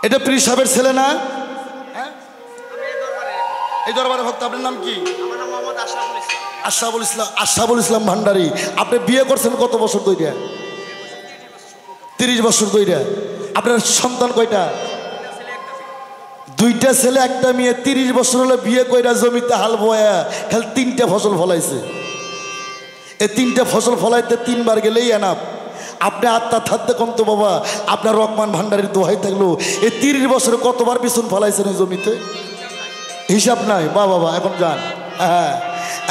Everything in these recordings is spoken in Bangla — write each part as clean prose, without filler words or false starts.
এটা পীর সাহেবের ছেলে না? এই দরবারে ভক্ত। আপনার নাম কি? আশরাফুল ইসলাম ভান্ডারী। আপনি বিয়ে করছেন কত বছর ধরে? 30 বছর ধরে। আপনার সন্তান কয়টা? 2টা ছেলে 1টা মেয়ে। 30 বছর হলে বিয়ে কইরা জমিতে হাল বয়া খালি 3টা ফসল ফলাইছে। এই 3টা ফসল ফলাইতে 3 বার গেলেই এনাফ। আপনি আত্মা থাকতে কম তো বাবা। আপনার রহমান ভান্ডারীর দোহাই থাকলো এই 30 বছরে কতবার বিছুন ফলাইছেন এই জমিতে? হিসাব নাই। বাবা এখন যান। হ্যাঁ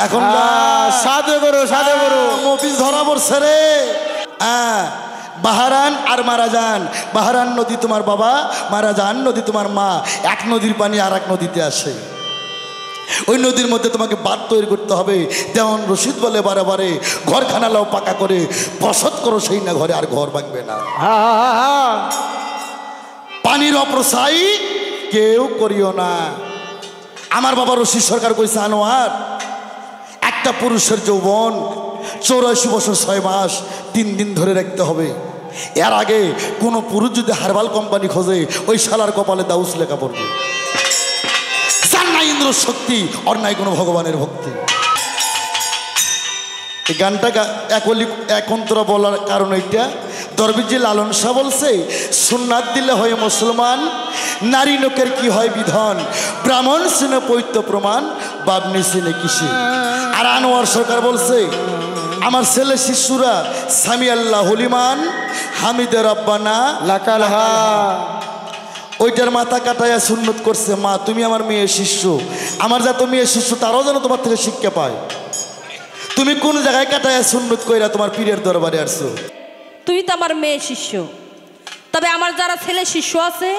এখন সাদে করো মফিজ ধরা পড়ছে রে। হ্যাঁ বাহারান আর মারা যান। বাহারান নদী তোমার বাবা, মারা যান নদী তোমার মা। এক নদীর পানি আর এক নদীতে আসে। ওই নদীর মধ্যে তোমাকে বাঁধ তৈরি করতে হবে। দেওয়ান রশিদ বলে বারে বারে, ঘরখানা লাও পাকা করে বসত করো সেই না ঘরে আর ঘর ভাঙবে না। পানির অপ্রসারী কেউ করিও না। আমার বাবা রশিদ সরকার কইছে, আনোয়ার একটা পুরুষের যৌবন 84 বছর 6 মাস 3 দিন ধরে রাখতে হবে। এর আগে কোনো পুরুষ যদি হারবাল কোম্পানি খোঁজে ওই শালার কপালে দাউস লেখা পড়বে। যার নাই ইন্দ্র শক্তি আর নাই কোনো ভগবানের ভক্তি। এই গানটা একন্তরা বলার কারণ এইটা, দরবেশজি লালন শাহ বলছে, সুন্নাত দিলে হয় মুসলমান, নারী লোকের কি হয় বিধান, ব্রাহ্মণ সিনে পৈত্য প্রমাণ, বাবনি সিনে কিসে। আর আনোয়ার সরকার বলছে, আমার ছেলে শিশুরা সামি আল্লাহ হলিমান হামিদে রব্বানা লাকালহা। ওইটার মাথা কাটাইয়া সুন্নত করছে, মা তুমি আমার মেয়ে শিষ্য, আমার যত মেয়ে শিষ্য তারাও যেন তোমার থেকে শিক্ষা পায়। তুমি কোন জায়গায় কাটাইয়া সুন্নত কইরা তোমার পীরের দরবারে আসছো? তুমি তো আমার মেয়ে শিষ্য, তবে আমার যারা ছেলে শিষ্য আছে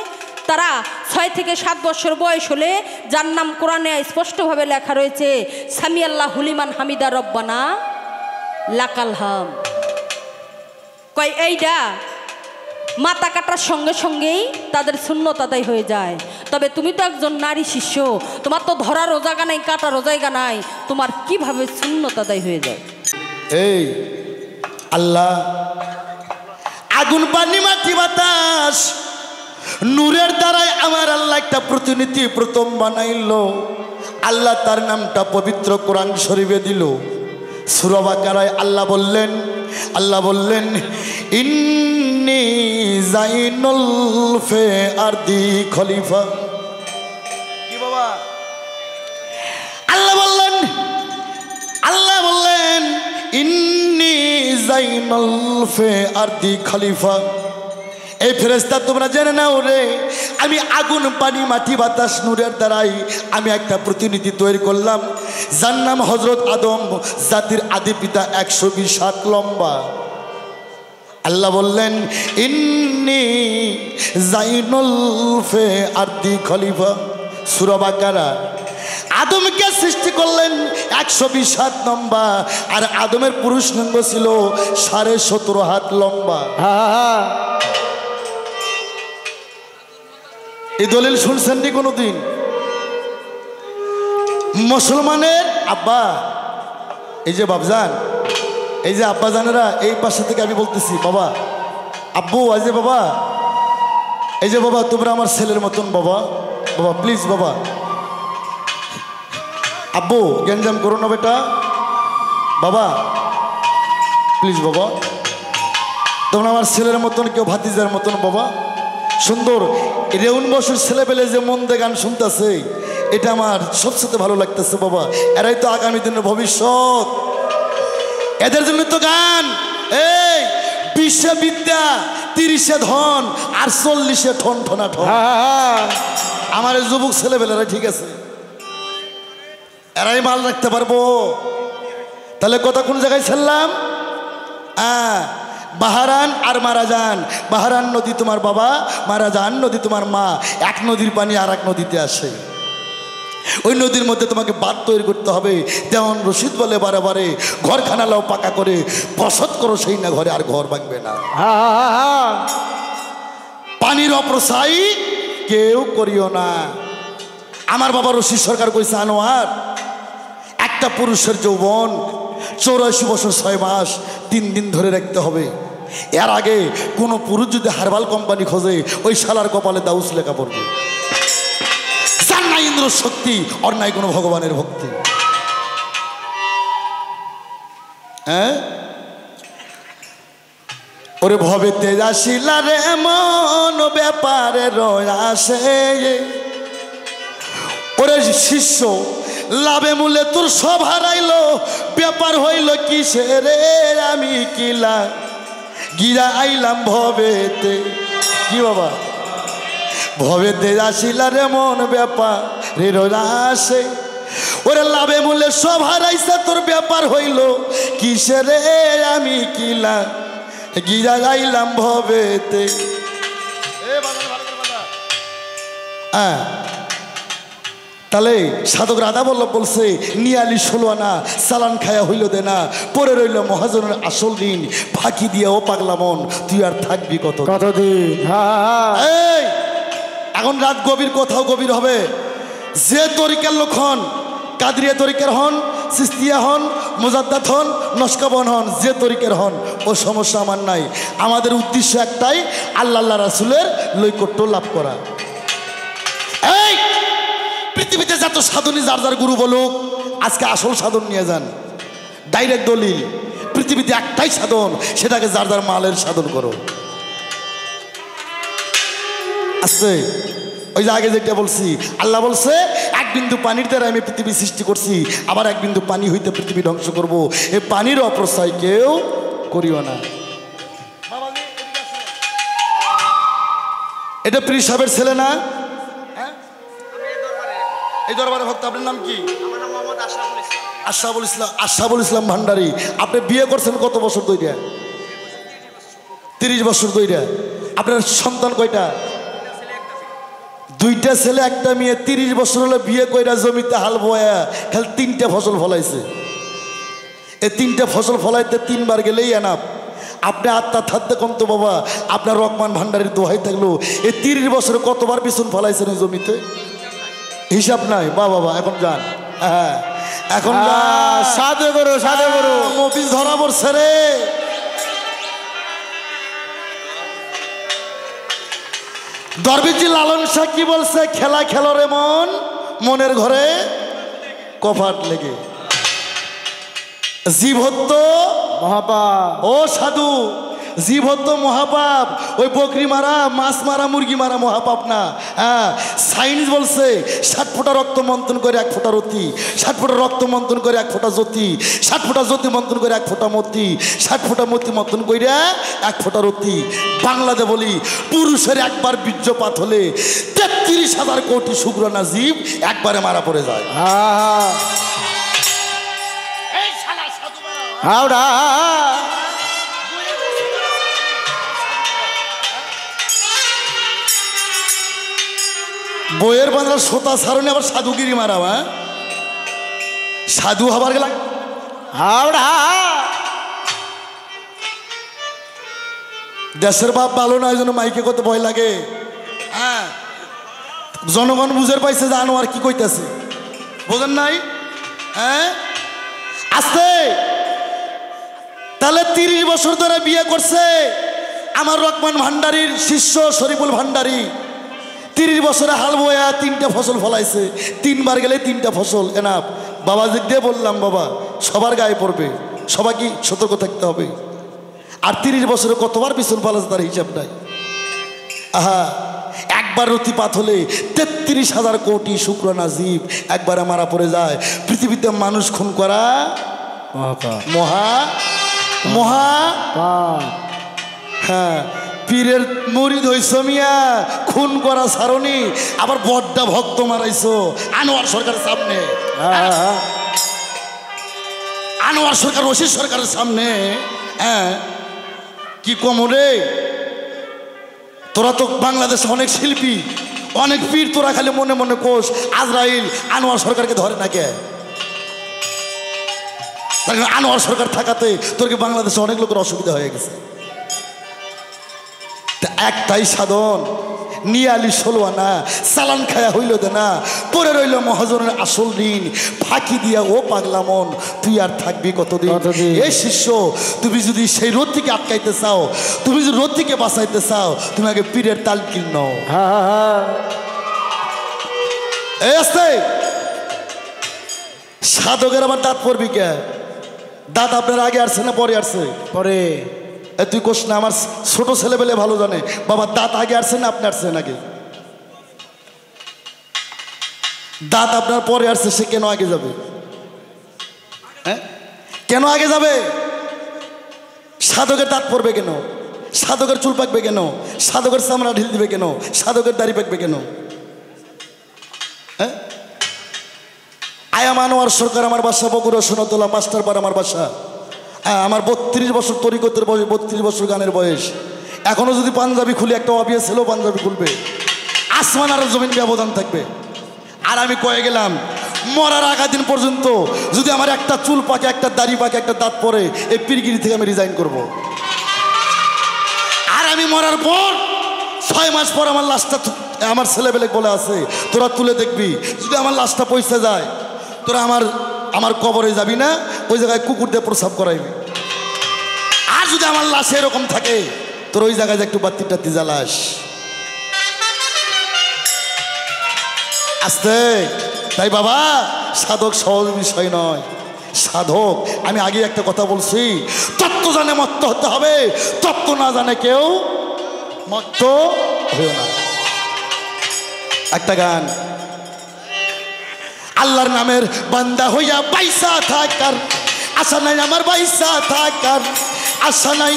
তারা 6 থেকে 7 বছর বয়স হলে, যার নাম কোরআনে স্পষ্টভাবে লেখা রয়েছে সামি আল্লাহ হুলিমান হামিদা রব্বানা লাকাল হাম, কয় এইটা মাথা কাটার সঙ্গে সঙ্গেই তাদের সুন্নত আদায় হয়ে যায়। তবে তুমি তো একজন নারী শিষ্য, তোমার তো ধরারও জায়গা নাই, কাটারও জায়গা নাই, তোমার কিভাবে সুন্নত আদায় হয়ে যায়? এই আল্লাহ আগুন পানি মাটি বাতাস নূরের দ্বারাই আমার আল্লাহ একটা প্রতিনিধি প্রথম বানাইলো। আল্লাহ তার নামটা পবিত্র কোরআন শরীফে দিল। সূরা বাকারায় আল্লাহ বললেন ইন্নী জাইনুল ফি আরদি খলিফা। কি বাবা? আল্লাহ বললেন ইন্নী জাইনুল ফি আরদি খলিফা। এই ফেরেশতা তোমরা জেনে নাও রে, আমি আগুন পানি মাটি বাতাস নূরের দ্বারাই আমি একটা প্রতিনিধি তৈরি করলাম, যার নাম হযরত আদম, জাতির আদি পিতা, 120 হাত লম্বা। আল্লাহ বললেন ইন্নী জাইনুল ফি আরদি খলিফা। সূরা বাকারা। আদমকে সৃষ্টি করলেন 120 হাত লম্বা, আর আদমের পুরুষ লিঙ্গ ছিল 17.5 হাত লম্বা। এই দলিল শুনছেন নি কোনোদিন? মুসলমানের আব্বা, এই যে বাবজান, এই যে আব্বা জানেরা, এই পাশে থেকে আমি বলতেছি বাবা, আব্বু, এই যে বাবা, এই যে বাবা, তোমরা আমার ছেলের মতন বাবা, বাবা প্লিজ বাবা, আব্বু গ্যাঞ্জাম করো না বেটা, বাবা প্লিজ বাবা, তোমরা আমার ছেলের মতন, কেউ ভাতিজার মতন বাবা। সুন্দর রেউন বছর ছেলেবেলে যে মন দিয়ে গান শুনতেছে, এটা আমার সবচেয়ে ভালো লাগতেছে বাবা। এরাই তো আগামী দিনের ভবিষ্যৎ, এদের জন্য তো গান। এই 20 বিদ্যা, 30 ধন, আর 40 ঠন ঠনা ঠন। আমার যুবক ছেলেবেলেরা ঠিক আছে, এরাই মাল রাখতে পারবো। তাহলে কথা কোন জায়গায় ছেড়লাম? বাহারান আর মারা যান। বাহারান নদী তোমার বাবা, মারা যান নদী তোমার মা। এক নদীর পানি আর এক নদীতে আসে। ওই নদীর মধ্যে তোমাকে বাঁধ তৈরি করতে হবে। দেওয়ান রশিদ বলে বারে বারে, ঘরখানা লাও পাকা করে বসত করো সেই না ঘরে আর ঘর ভাঙবে না। পানির অপ্রসারী কেউ করিও না। আমার বাবা রশিদ সরকার কইছে, আনোয়ার একটা পুরুষের যৌবন 84 বছর 6 মাস 3 দিন ধরে রাখতে হবে। এর আগে কোনো পুরুষ যদি হারবাল কোম্পানি খোঁজে ওই শালার কপালে দাউস লেখা পড়বে। যার নাই ইন্দ্র শক্তি, আর নাই কোনো ভগবানের ভক্তি। হ্যাঁ, ওরে ভবে তেজাশিলা রে মন ব্যাপারে রয়াসে, ওরে শিষ্য লাভে মূলে তোর সব হারাইলো, ব্যাপার হইল কিসের আমি কিলা গিরা আইলাম ভবেতে। কি বাবা, ভবেতে আসিলা রে মন ব্যাপার রে রয়াসে, ওরে লাভে মূলে সব হারাইছে তোর ব্যাপার হইল কিসের আমি কিলা গিরা আইলাম ভবেতে। হ্যাঁ, তাহলে সাধক রাধা বল্লভ বলছে নিয়ালি 16 আনা চালান খায়া হইল দে না, পরে রইল মহাজনের আসল ঋণ, ফাঁকি দিয়ে ও পাগলা মন তুই আর থাকবি কতদিন। এই এখন রাত গভীর, কোথাও গভীর হবে। যে তরিকার লোক হন, কাদরিয়া তরিকার হন, সিস্তিয়া হন, মুজাদ্দাদ হন, নস্কাবন হন, যে তরিকার হন, ও সমস্যা আমার নাই। আমাদের উদ্দেশ্য একটাই, আল্লাহ রাসূলের নৈকট্য লাভ করা। এই পৃথিবীতে যত সাধনী যার যার গুরু বলুক, আজকে আসল সাধন নিয়ে যান। ডাইরেক্ট দলিল, পৃথিবীতে একটাই সাধন, সেটাকে যার যার মালের সাধন করো। আস্তে, ওই যে আগে যেটা বলছি, আল্লাহ বলছে এক বিন্দু পানির দ্বারা আমি পৃথিবী সৃষ্টি করছি, আবার এক বিন্দু পানি হইতে পৃথিবী ধ্বংস করবো। এই পানির অপ্রসায় কেউ করিও না। এটা পীর সাহেবের ছেলে না? এই দরবারে ভক্ত। আপনার নাম কি? আশরাফুল ইসলাম ভান্ডারী। আপনি বিয়ে করছেন কত বছর ধরে? 30 বছর ধরে। আপনার সন্তান কয়টা? 2টা ছেলে 1টা মেয়ে। 30 বছর হলে বিয়ে কইরা জমিতে হাল বয়া খালি 3টে ফসল ফলাইছে। এই 3টে ফসল ফলাইতে 3 বার গেলেই এনাফ। আপনি আত্মা থাকতে কম তো বাবা, আপনার রহমান ভান্ডারীর দোহাই থাকলো এই 30 বছরে কতবার বিছুন ফলাইছেন এই জমিতে? হিসাব নাই। বাবা এখন যান। হ্যাঁ, এখন সাধে করো, সাধে করো। মফিজ ধরা পড়ছে রে। দরবেশজি লালন শাহ কি বলছে? খেলা খেলো রে মন, মনের ঘরে কপাট লেগে। জীব হত্য মহাপাপ। ও সাধু, জীব হত্য মহাপাপ। ওই বকরি মারা, মাছ মারা, মুরগি মারা মহাপাপ না। হ্যাঁ, সাইন্স বলছে 60 ফোঁটা রক্ত মন্থন করে 1 ফোঁটা রতি, 60 ফোঁটা রক্ত মন্থন করে 1 ফোঁটা জ্যোতি, 60 ফোঁটা জ্যোতি মন্থন করে 1 ফোঁটা মতি, 60 ফোঁটা মতি মন্থন করে 1 ফোঁটা রতি। বাংলাতে বলি, পুরুষের একবার বীর্যপাত হলে 33,000 কোটি শুক্রাণু জীব একবারে মারা পড়ে যায়। হাওড়া বইয়ের বাংলা সোতা সারণে আবার সাধুগিরি মারা। হ্যাঁ, সাধু হবার গেলাম হাওড়া। দেশের বাপ ভালো না, এই জন্য মাইকে কত ভয় লাগে। হ্যাঁ, জনগণ বুঝের পাইছে যে আনোয়ার কি কইতেছে, বোঝেন নাই? হ্যাঁ, আস্তে। তাহলে 30 বছর ধরে বিয়ে করছে আমার রহমান ভান্ডারীর শিষ্য শরীফুল ভান্ডারী। 30 বছরে হাল বয়া 3টে ফসল ফলাইছে। 3 বার গেলে 3টা ফসল এনাফ। বাবাজি দিয়ে বললাম, বাবা সবার গায়ে পড়বে, সবাইকে সতর্ক থাকতে হবে। আর 30 বছরে কতবার বিছুন ফলাছে তার হিসাব নাই। আহা, একবার রতিপাত হলে 33,000 কোটি শুক্রাণু জীব একবারে মারা পড়ে যায়। পৃথিবীতে মানুষ খুন করা মহা মহা। হ্যাঁ, পীরের মুরিদ হইছ মিয়া, খুন করা সারণি, আবার বড্ডা ভক্ত মারাইছো আনোয়ার সরকারের সামনে। আনোয়ার সরকার, রশিদ সরকারের সামনে। হ্যাঁ, কি কম রে? তোরা তো বাংলাদেশে অনেক শিল্পী, অনেক পীর, তোরা খালি মনে মনে কোষ আজরাইল আনোয়ার সরকারকে ধরে না কে? আনোয়ার সরকার থাকাতে তোর কি বাংলাদেশে অনেক লোকের অসুবিধা হয়ে গেছে। একটাই সাধন, নিয়ে আলি 16 আনা, চালান খায়া হইল দে না, পরে রইল মহাজনের আসল ঋণ, ফাঁকি দিয়া ও পাগলা মন, তুই আর থাকবি কতদিন? এই শিষ্য, তুমি যদি সেই রোদ থেকে আটকাইতে চাও, তুমি যদি রোদ থেকে বাঁচাইতে চাও, তুমি আগে পীরের তালকিন নাও। এই আসতে সাধকের আবার দাঁত পড়বি কে? দাঁত আপনার আগে আসছে না পরে আসছে? পরে। তুই কোস না, আমার ছোট ছেলেবেলে ভালো জানে বাবা দাঁত আগে আসছে না আপনি আসছেন আগে? দাঁত আপনার পরে আসছে, সে কেন আগে যাবে? হ্যাঁ, কেন আগে যাবে? সাধকের দাঁত পড়বে কেন? সাধকের চুল পাকবে কেন? সাধকের চামড়া ঢিল দিবে কেন? সাধকের দাড়ি পাকবে কেন? হ্যাঁ, আয়াম আনোয়ার সরকার আমার বাসা, বগুড়া সোনাতলা মাস্টারপাড়া আমার বাসা। আমার 32 বছর তরিকতের বয়স, 32 বছর গানের বয়স। এখনো যদি পাঞ্জাবি খুলি, একটা অবিয়া ছেলেও পাঞ্জাবি খুলবে, আসমান আর জমিন ব্যবধান থাকবে। আর আমি কয়ে গেলাম, মরার আগা দিন পর্যন্ত যদি আমার একটা চুল পাকে, একটা দাড়ি পাকে, একটা দাঁত পরে, এই পীরগিরি থেকে আমি রিজাইন করব। আর আমি মরার পর 6 মাস পর আমার লাশটা, আমার ছেলেবেলে বলে আছে, তোরা তুলে দেখবি, যদি আমার লাশটা পৌঁছে যায়, তোরা আমার কবরে যাবি না, ওই জায়গায় কুকুর দিয়ে প্রসাব করাইবি। আর যদি আমার লাশে এরকম থাকে, তোর ওই জায়গায় একটু বাতি টাতি জ্বালাস। আস্তে। তাই বাবা, সাধক সহজ বিষয় নয়। সাধক, আমি আগে একটা কথা বলছি, তত্ত্ব জানে মত্ত হতে হবে, তত্ত্ব না জানে কেউ মত্ত হয়েও না। একটা গান, আল্লাহর নামের বান্দা হইয়া পয়সা থাকার আশা নাই, আমার পয়সা থাকার আশা নাই,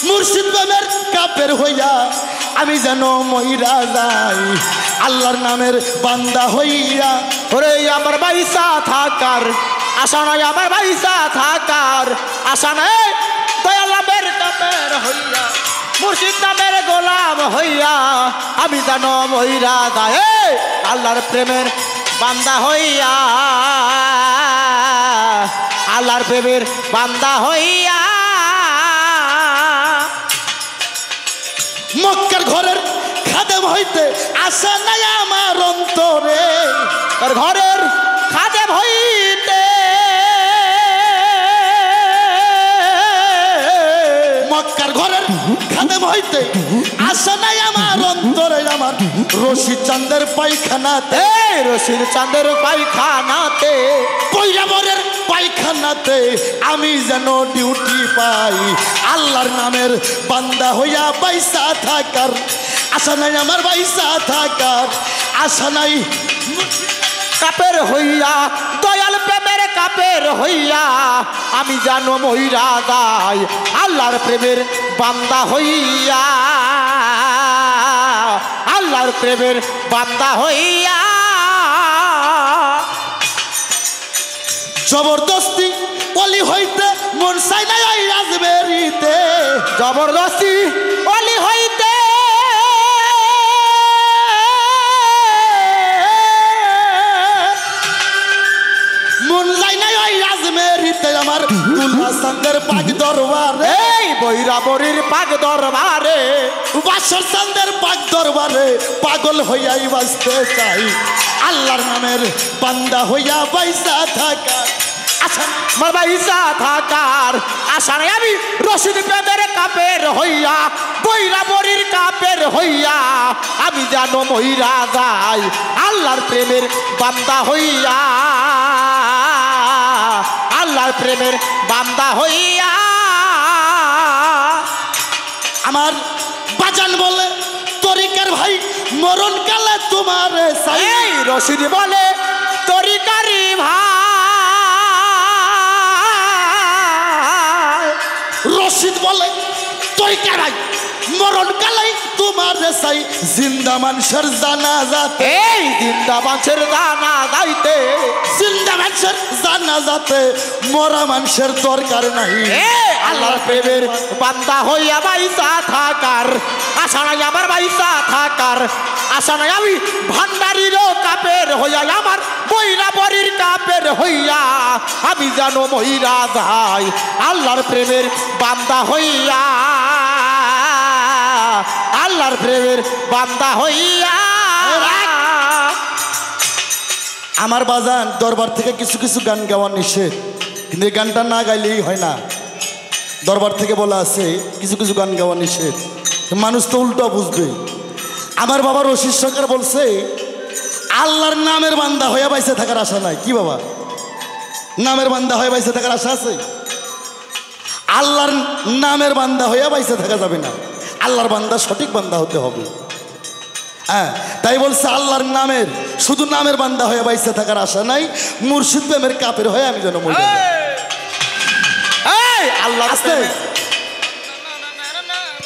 মুর্শিদ প্রেমের কাপের হইয়া আমি যেন মইরা যাই। আল্লাহর নামের বান্দা হইয়া, ওরে আমার পয়সা থাকার আশা নাই, আমার পয়সা থাকার আশা নাই, দয়াল নামের কাপের হইয়া, মুর্শিদ নামের গোলাম হইয়া আমি যেন মইরা যাই। আল্লাহর প্রেমের বান্দা হইয়া, আল্লাহর প্রেমের বান্দা হইয়া, মক্কার ঘরের খাদেম হইতে আশা নাই আমার অন্তরে, তার ঘরের খাদেম হইতে, মক্কার ঘরের খাদেম হইতে আশা নাই আমার অন্তরে, আমার রশিদ চাঁদের পায়খানাতে, রশিদ চাঁদের পায়খানাতে, কৈরাবরের পায়খানাতে আমি যেন ডিউটি পাই। আল্লাহর নামের বান্দা হইয়া পয়সা থাকার আশা নাই, আমার পয়সা থাকার আশা নাই, কাপের হইয়া, দয়াল প্রেমের কাপের হইয়া আমি জানো মহিরা যাই। আল্লাহর প্রেমের বান্দা হইয়া, আল্লাহর প্রেমের বান্দা হইয়া, জবরদস্তি অলি হইতে মন চাই নাই ওই রাজবেরিতে, জবরদস্তি অলি হইতে মন যাই নাই ওই রাজমেরিতে, আমার দুল্লা সঙ্গের পাক দরবারে, এই বৈরাবরীর পাক দরবারে, বাসর সঙ্গের পাক দরবারে পাগল হইয়াই বাঁচতে চাই। আল্লাহর নামের বান্দা হইয়া পয়সা থাকা আশা, আমার পয়সা থাকার আশা নাই, আমি রশিদ প্রেমের কাপের হইয়া, বৈরাবরীর কাপের হইয়া আমি যেন মহিরা যাই। আল্লাহর প্রেমের বান্দা হইয়া, আল্লাহর প্রেমের বান্দা হইয়া, আমার বাজান বলে তরিকার ভাই মরণ কালে তোমার চাই। এই রশিদ বলে তরিকারি ভাই, রশিদ বলে তরিকার ভাই মরণ কালে তোমার চাই। জিন্দা মানুষের জানাজাতে, এই জিন্দা মানুষের জানা যাইতে, জিন্দা মানুষের জানাজাতে মরা মানুষের দরকার নাই। আল্লাহর প্রেমের বান্দা হইয়া পয়সা থাকার আশা নাই, আমার পয়সা থাকার আশা নাই, আমি ভান্ডারিরও কাপের হইয়া, আমার বৈরাবরীর কাপের হইয়া আমি যেন মহিরা যাই। আল্লাহর প্রেমের বান্দা হইয়া, আল্লাহর প্রেমের বান্দা হইয়া। আমার বাজান দরবার থেকে কিছু কিছু গান গাওয়া নিষেধ, কিন্তু এই গানটা না গাইলেই হয় না। দরবার থেকে বলা আছে কিছু কিছু গান গাওয়া নিষেধ, মানুষ তো উল্টো বুঝবে। আমার বাবা রশিদ সরকার বলছে আল্লাহর নামের বান্দা হয়ে বাইসে থাকার আশা নাই। কি বাবা, নামের বান্দা হয়ে বাইসে থাকার আশা আছে? আল্লাহর নামের বান্দা হয়ে বাইসে থাকা যাবে না, আল্লাহর বান্দা সঠিক বান্দা হতে হবে। হ্যাঁ, তাই বলছে আল্লাহর নামের, শুধু নামের বান্দা হয়ে বাইসে থাকার আশা নাই, মুর্শিদ প্রেমের কাপের হয়ে আমি যেন মরে যাই। আল্লাহ আস্তে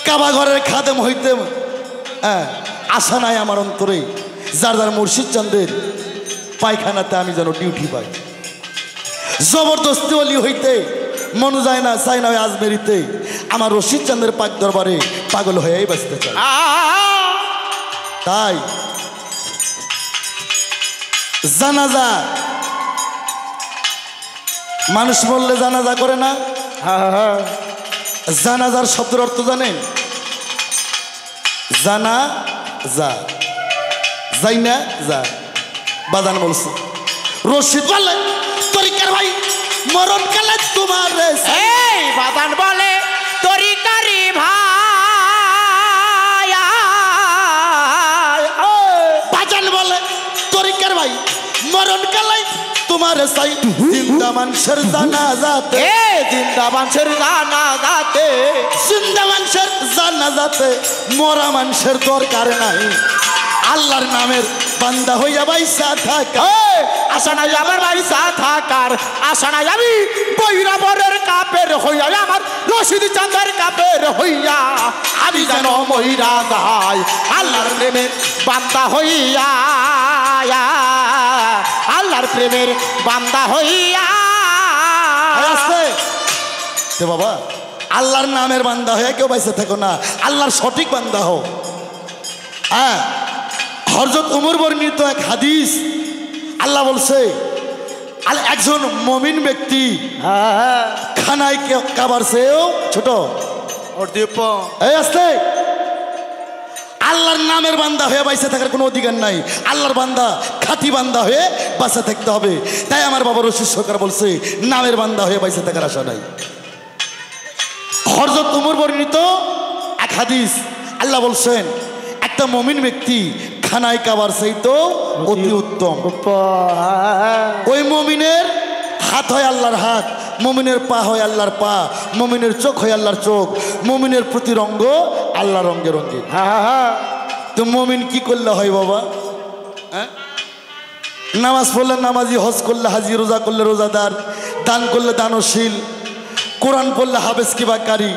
কাবা ঘরের খাদেম হইতে আশা নাই আমার অন্তরে, যার যার মুর্শিদ চাঁদের পায়খানাতে আমি যেন ডিউটি পাই। জবরদস্তি অলি হইতে মন যায় না, চাই না আজমেরিতে, আমার রশিদ চাঁদের পাক দরবারে পাগল হয়েই বাঁচতে চাই। তাই জানাজা, মানুষ বললে জানাজা করে না। জানাজার শব্দের অর্থ জানেন? জানা যা, যাই না যা। বাদান বলছে রশিদ বলে তরিকার ভাই মরণ কালে তোমার, বাদান বলে তরিকারি ভাই, বাজান বলে তরিকার ভাই মরণ কালে তোমার সাই। জিন্দা মানুষের জানাজাতে, জিন্দা মানুষের জানাজাতে, জিন্দা মানুষের জানাজাতে মরা মানুষের দরকার নাই। আল্লাহর নামের বান্দা হইয়া বাইসা থাকা, আশা নাই আমার বাইসা থাকার, আশা নাই আমি বৈরাবরের কাপের হইয়া, আমার রশিদ চাঁদের কাপের হইয়া আমি যেন মহিরা যাই। আল্লাহর প্রেমের বান্দা হইয়া, আল্লাহর প্রেমের বান্দা হইয়া। বাবা আল্লাহর নামের বান্দা হয়ে কেউ বাইসে থাকো না, আল্লাহর সঠিক বান্দা হও। হ্যাঁ, হযরত ওমর বর্ণিত এক হাদিস, আল্লাহ বলছে একজন মুমিন ব্যক্তি খানায় কাবার চেয়েও ছোট। এই আসতে আল্লাহর নামের বান্দা হয়ে বাইসে থাকার কোনো অধিকার নাই, আল্লাহর বান্দা খাঁটি বান্দা হয়ে বাঁচে থাকতে হবে। তাই আমার বাবা রশিদ সরকার বলছে নামের বান্দা হয়ে বাইসে থাকার আশা নাই। হযরত ওমর বর্ণিত এক হাদিস, আল্লাহ বলছেন একটা মুমিন ব্যক্তি খানায় কাবার চাইতো অতি উত্তম। ওই মুমিনের হাত হয় আল্লাহর হাত, মুমিনের পা হয় আল্লাহর পা, মুমিনের চোখ হয় আল্লাহর চোখ, মুমিনের প্রতি রঙ্গ আল্লাহ রঙ্গে রঙ্গে। তো মুমিন কি করলে হয় বাবা? নামাজ পড়লে নামাজি, হজ করলে হাজি, রোজা করলে রোজাদার, দান করলে দানশীল, কোরআন পড়লে হাফেজ কিবা কারি।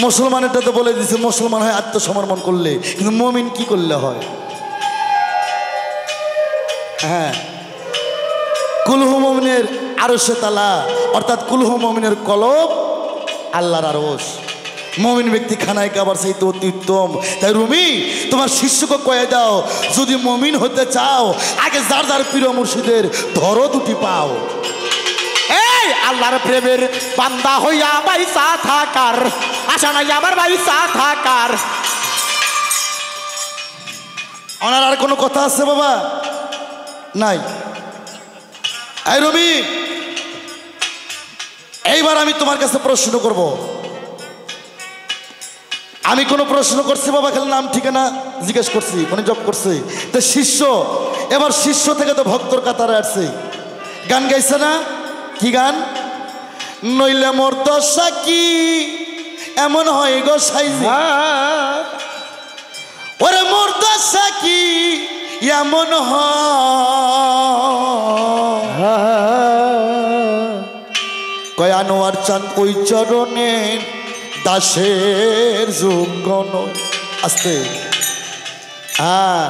মুসলমানেরটা তো বলে দিছে মুসলমান হয় আত্মসমর্পণ করলে, কিন্তু মুমিন কি করলে হয়? হ্যাঁ, কুলহু মুমিনের আরশে তালা, অর্থাৎ কুলহু মুমিনের কলব আল্লাহর আরশ। মুমিন ব্যক্তি খানায় কাবার চাইতে অতি উত্তম। তাই রুমি তোমার শিষ্যকে কয়ে দাও, যদি মুমিন হতে চাও আগে যার যার প্রিয় মুর্শিদের ধরো দুটি পাও। এই আল্লাহর প্রেমের বান্দা হইয়া বাইসা থাকার আশা নাই আমার বাইসা থাকার। ওনার আর কোনো কথা আছে বাবা? নাই। এই রবি, এইবার আমি তোমার কাছে প্রশ্ন করব। আমি কোনো প্রশ্ন করছি বাবা, খালি নাম ঠিকানা জিজ্ঞেস করছি, মানে জব করছি। তো শিষ্য, এবার শিষ্য থেকে তো ভক্তর কাতারে আসছে, গান গাইছে না? কি গান? নইলে মোর দশা কি এমন হয় গো সাইজি, ওরে মোর দশা কি এমন হয়, আনোয়ার চান ওই চরণের দাসের যোগ্য নয়। আস্তে, হ্যাঁ,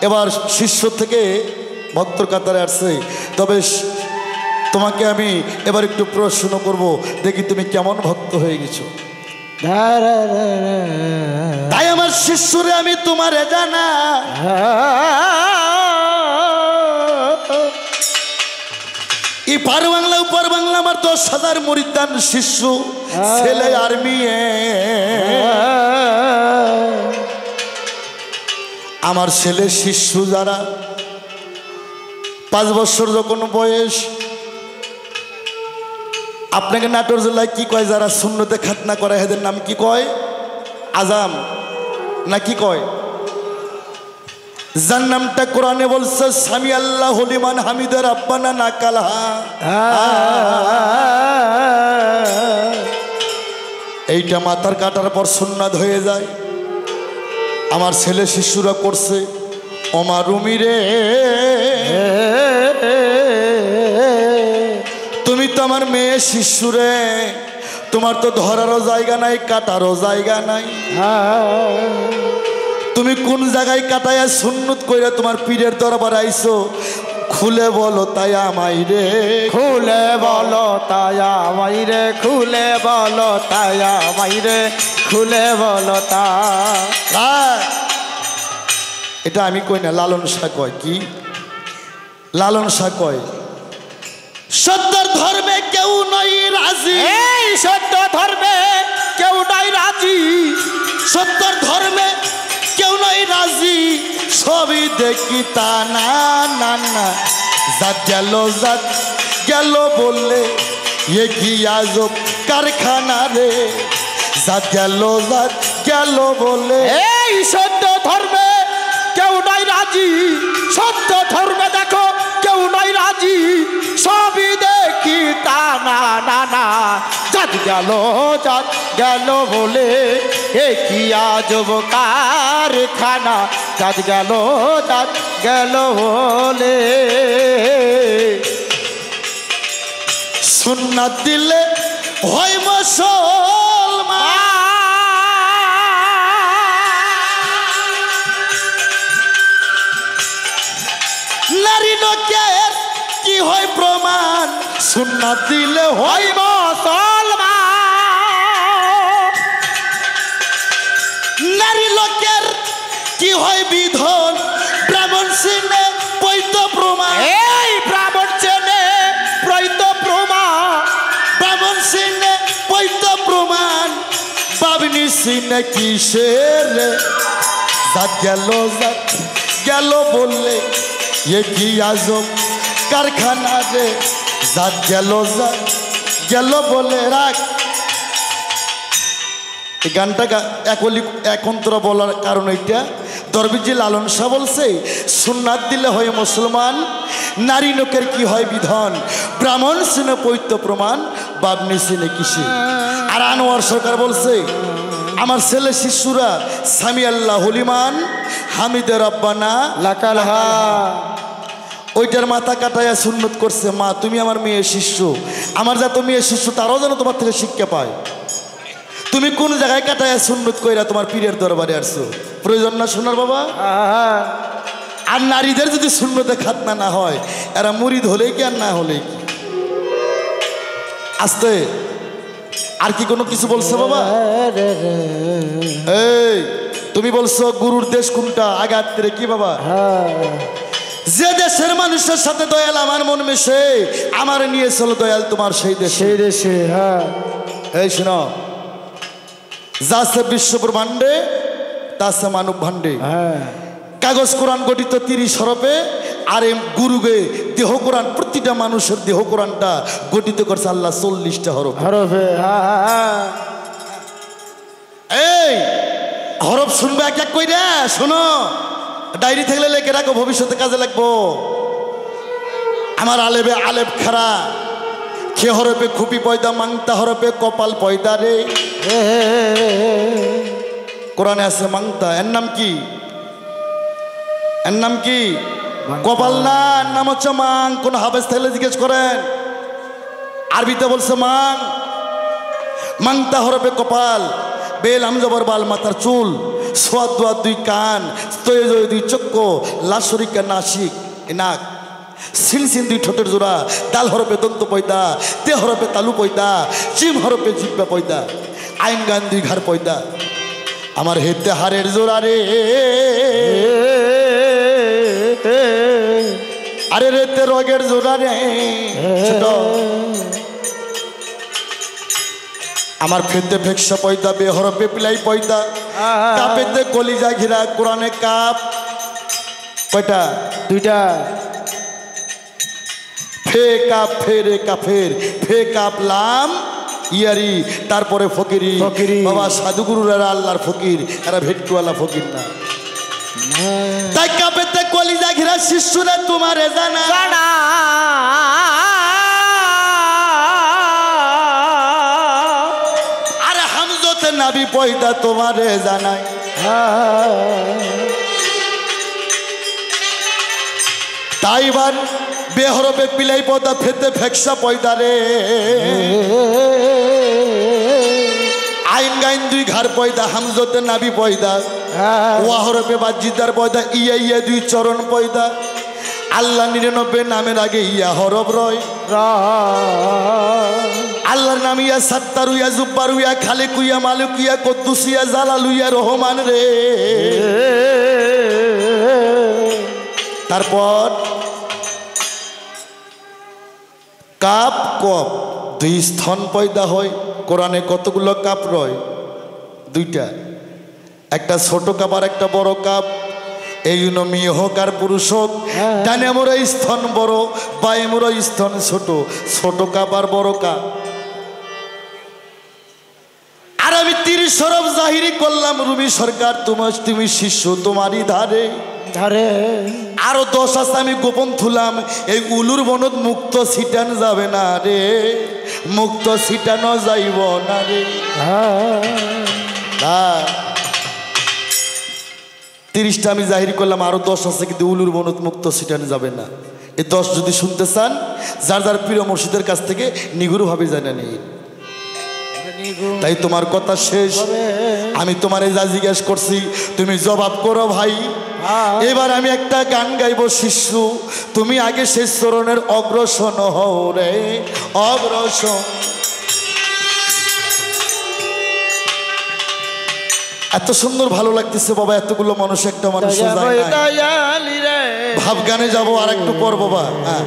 এবার শিষ্য থেকে ভক্তর কাতারে আসছে। তবে তোমাকে আমি এবার একটু প্রশ্ন করব, দেখি তুমি কেমন ভক্ত হয়ে গেছো। তাই আমার শিষ্যরে আমি তোমারে জানা, ই পার বাংলা উপর বাংলা আমার 10,000 মুরিদান শিষ্য ছেলে আর মেয়ে আমার ছেলে শিষ্য যারা 5 বছর যখন বয়স আপনাকে নাটোর জেলায় কি কয় যারা সুন্নতে খাতনা করে এদের নাম কি কয় আজাম না কি কয় যার নামটা কোরআনে বলছে সামি আল্লাহ লিমান হামিদা রাব্বানা নাকালহা এইটা মাথার কাটার পর সুন্নাত হয়ে যায় আমার ছেলে শিশুরা করছে ওমা রুমি রে তুমি তো আমার মেয়ে শিশুরে তোমার তো ধরারও জায়গা নাই কাটারও জায়গা নাই তুমি কোন জায়গায় কাটাইয়া সুন্নত কইরা তোমার পীরের দরবার আইছো খুলে বলো তাই আমায় রে খুলে বলো তাই আমায় রে খুলে বলো তাই আমায় রে খুলে বলো তা এটা আমি কই না লালন শাহ কয় কি লালন শাহ কয় সত্যর ধর্মে কেউ নাই রাজি এই সত্য ধর্মে কেউ নাই রাজি সত্যর ধর্মে কেউ নাই রাজি সবই দেখি তা না না না জাত গেল বললে এ কি আজব কারখানা রে জাত গেল বলে এই সত্য ধর্মে কেউ নাই রাজি সত্য ধর্মে দেখো কেউ নাই রাজি সবই দেখি তা না না না জাত গেল বলে এ কি আজব কারখানা জাত গেল বলে সুন্নাত দিলে হয় মুসলমান নারী লোকের কি হয় প্রমাণ সুন্নাত দিলে হয় মুসলমান নারী লোকের কি হয় বিধন ব্রাহ্মণ সিনে পৈত প্রমাণ এই ব্রাহ্মণ চেনে প্রৈত প্রমাণ ব্রাহ্মণ সিনে পৈত প্রমাণ বাবনি সিনে কিসের জাত গেল বললে এ কি আজব কারখানা রে জাত গেল বলে রাখ এই গানটা একন্তরা বলার কারণ এইটা দরবিজি লালন শাহ বলছে সুন্নাত দিলে হয় মুসলমান নারী লোকের কি হয় বিধান ব্রাহ্মণ সিনে পৈত্য প্রমাণ বাবনি সিনে কিসে আর আনোয়ার সরকার বলছে আমার ছেলে শিশুরা সামি আল্লাহ লিমান হামিদে রাব্বানা লাকালহা ওইটার মাথা কাটাইয়া সুন্নত করছে মা তুমি আমার মেয়ে শিষ্য আমার যা তো মেয়ে শিষ্য তারাও যেন তোমার থেকে শিক্ষা পায় তুমি কোন জায়গায় কাটাইয়া সুন্নত কইরা তোমার পীরের দরবারে আসছো প্রয়োজন না শোনার বাবা আর নারীদের যদি সুন্নতে খাতনা না হয় এরা মুরিদ হলেই কি আর না হলেই কি আস্তে আর কি কোনো কিছু বলছো বাবা এই তুমি বলছো গুরুর দেশ কোনটা আগাত্রে কি বাবা যে দেশের মানুষের সাথে দয়াল আমার মন মেশে আমার নিয়ে চলো দয়াল তোমার সেই দেশে এই শোনো যাচ্ছে বিশ্ব ব্রহ্মাণ্ডে তাছে মানব ভাণ্ডে কাগজ কোরআন গঠিত 30 হরফে আর গুরুগে দেহ কোরআন প্রতিটা মানুষের দেহ কোরআনটা গঠিত করছে আল্লাহ 40টা হরফে এই হরফ শুনবে এক এক কইরা শোনো ডায়েরি থাকলে লেখে রাখো ভবিষ্যতে কাজে লাগবো আমার আলেব খারা খে হরফে খুপি পয়দা মাংতা হরফে কপাল পয়দা রে কোরআনে আছে মাংতা এর নাম কি কপাল না এর নাম হচ্ছে মাং কোন হাফেজ থাকলে জিজ্ঞেস করেন আরবিতে বলছে মাংতা হরফে কপাল বেল আমজবর বাল মাথার চুল সোয়াদ দোয়া 2 কান স্তয়ে 2 চক্ষু লাশরিকা নাসিক নাক সিলসিন 2 ঠোঁটের জোড়া দাল হরফে দন্ত পয়দা তে হরফে তালু পয়দা জিম হরফে জিব্বা পয়দা আইন গান 2 ঘর পয়দা আমার হেতে হারের জোড়া রে আরে রেতে রগের জোড়া রে ছোট আমার ফেতে ফেকসা পয়দা বেহরফে পিলাই পয়দা কাপেতে কলিজা ঘিরা কোরআনে কাপ কয়টা দুইটা ফে কাপ ফেরে কাফের ফে কাপ লাম ইয়ারি তারপরে ফকিরি ফকিরি। বাবা সাধুগুরুরা আল্লাহর ফকির এরা ভেটকুয়ালা ফকির না তাই কাপেতে কলিজা ঘিরা শিশুরা তোমারে জানা জানা আরে হামজতে নাবি পয়দা তোমারে জানাই তাই বার বেহরবে পিলাই পয়দা ফেতে ফেকসা পয়দা রে আইন গাইন দুই ঘর পয়দা হামজতে নাবি পয়দা ওয়াহরবে বাজিদার পয়দা ইয়া ইয়া দুই চরণ পয়দা আল্লাহ 99 নামের আগে ইয়া হরব রয় আল্লাহর নাম ইয়া সাত্তারু ইয়া জুব্বারু ইয়া খালিক ইয়া মালিক ইয়া কুদ্দুস ইয়া জালালু ইয়া রহমান রে তারপর কাপ কপ দুই স্তন পয়দা হয় কোরআনে কতগুলো কাপ রয় দুইটা একটা ছোট কাপ আর একটা বড় কাপ এই জন্য মেয়ে হোক আর পুরুষ হোক ডানে মোরা স্তন বড় বায়ে মোরা স্তন ছোট ছোট কাপ আর বড় কাপ আর আমি 30 সরব জাহিরি করলাম রুমি সরকার তুমি শিষ্য তোমারই ধারে ধারে আরো 10 আছে আমি গোপন থুলাম এই উলুর বনত মুক্ত ছিটান যাবে না রে মুক্ত ছিটানো যাইব না রে 30টা আমি জাহির করলাম আরো 10 আছে কিন্তু উলুর বনত মুক্ত ছিটানো যাবে না এই 10 যদি শুনতে চান যার যার প্রিয় মুর্শিদের কাছ থেকে নিগুড়ভাবে জানা নেই তাই তোমার কথা শেষ আমি তোমারে যা জিজ্ঞেস করছি তুমি জবাব করো ভাই এবার আমি একটা গান গাইব শিষ্য তুমি আগে শেষ চরণের অগ্রসর হও রে অগ্রসর এত সুন্দর ভালো লাগতেছে বাবা এতগুলো মানুষ একটা মানুষ ভাব গানে যাবো আর একটু পর বাবা হ্যাঁ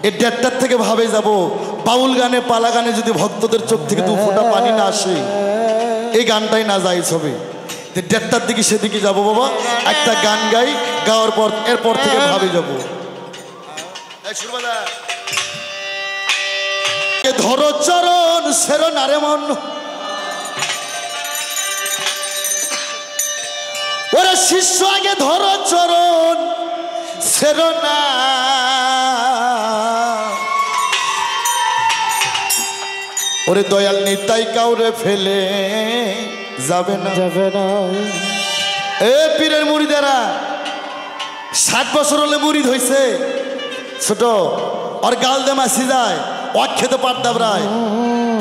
এই 1:30টার থেকে ভাবে যাব বাউল গানে পালা গানে যদি ভক্তদের চোখ থেকে 2 ফোঁটা পানি না আসে এই গানটাই না যায় ছবি 1:30টার দিকে সেদিকে যাবো বাবা একটা গান গাই গাওয়ার পর এরপর থেকে ভাবে যাবো ধরো চরণ সেরো নারে মন ওরে শিষ্য আগে ধরো চরণ সেরো না ওরে দয়াল নিতাই কাউরে ফেলে যাবে না এ পীরের মুরিদেরা 60 বছর হলে মুরিদ হইছে ছোট আর গাল দে মাসি যায় অক্ষেতে পাটদাবরায়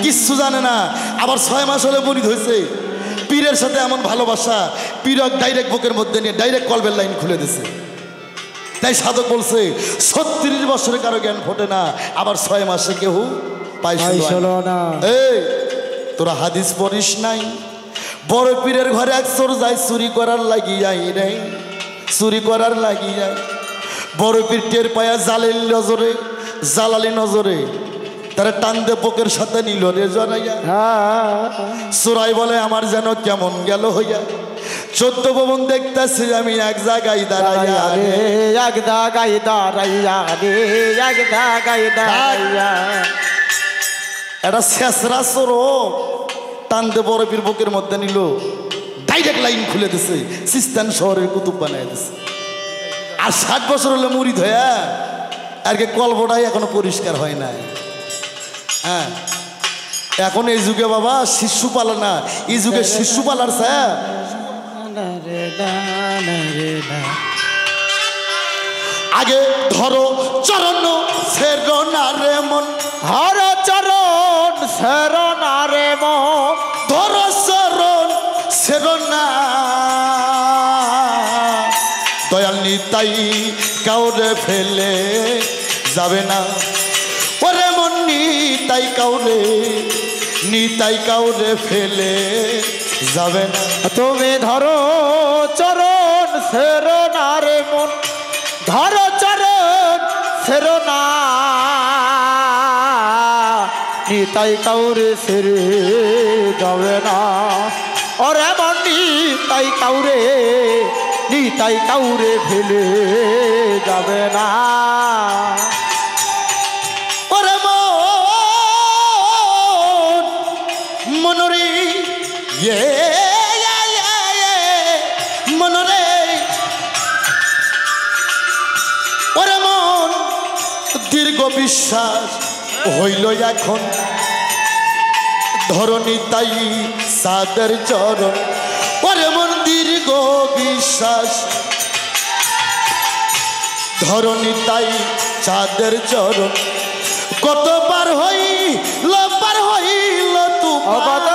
কিচ্ছু জানে না আবার 6 মাস হলে মুরিদ হইছে পীরের সাথে এমন ভালোবাসা পীরক ডাইরেক্ট বুকের মধ্যে নিয়ে ডাইরেক্ট কলবের লাইন খুলে দিছে তাই সাধক বলছে 36 বছরে কারো জ্ঞান ফোটে না আবার 6 মাসে কেউ পাইছিল না এই তোরা হাদিস পড়িস নাই বড় পীরের ঘরে এক চোর যায় চুরি করার লাগি যাই রে চুরি করার লাগি যায় বড় পীর টের পায়া জালালি নজরে তারা টানতে পোকের সাথে নিল রে জড়াইয়া চোরাই বলে আমার যেন কেমন গেল হইয়া 14 ভবন দেখতেছি আমি এক জায়গায় দাঁড়াইয়া রে এক জায়গায় দাঁড়াইয়া রে এক জায়গায় দাঁড়াইয়া এটা শেষরা চোর টানতে বড় পীর বুকের মধ্যে নিল ডাইরেক্ট লাইন খুলে দিছে সিস্তান শহরের কুতুব বানায় দিছে আর 60 বছর হলে মুরিদ হইয়া আর কি কলবটাই এখনো পরিষ্কার হয় নাই হ্যাঁ এখন এই যুগে বাবা শিশু পালা না এই যুগে শিশু পালার স্যার আগে ধরো চরণ সেরনারে মন ধরো চরণ সেরনারে মন ধরো চরণ সেরনা দয়াল নিতাই কাউরে ফেলে যাবে না ওরে মন নিতাই কাউরে ফেলে যাবে না তুমি ধরো চরণ সেরনারে মন ধরো চরণ ছেড়ো না নিতাই কাউরে ছেড়ে যাবে না ওরে মন নিতাই কাউরে ফেলে যাবে না ওরে মনরে মনরে ওরে মন দীর্ঘ বিশ্বাস হইল এখন ধরণী তাই সাদের চরণ ওরে মন দীর্ঘ বিশ্বাস ধরণী তাই চাঁদের চরণ কত পার হইল কত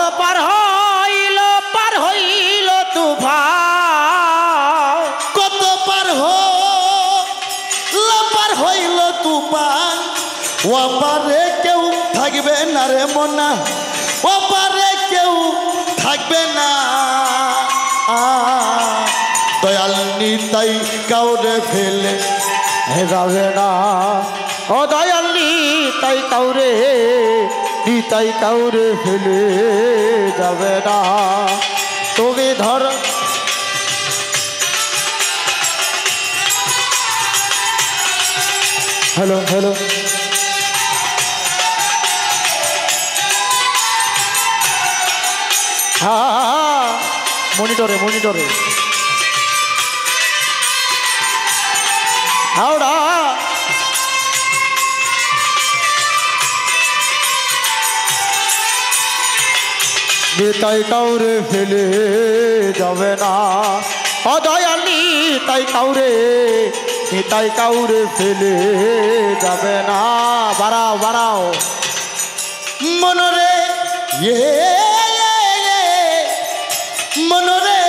পার হইল তুফান কত পার হইল তুফান ওপারে কেউ থাকবে না রে মনা ওপারে কেউ থাকবে না দয়াল নিতাই কাউরে ফেলে যাবে না ও দয়াল নিতাই কাউরে ফেলে যাবে না তুমি ধর হ্যালো হ্যাঁ মনিটরে হাওড়া নিতাই কাউরে ফেলে যাবে না ও দয়াল নিতাই কাউরে ফেলে যাবে না বাড়াও মনরে মনরে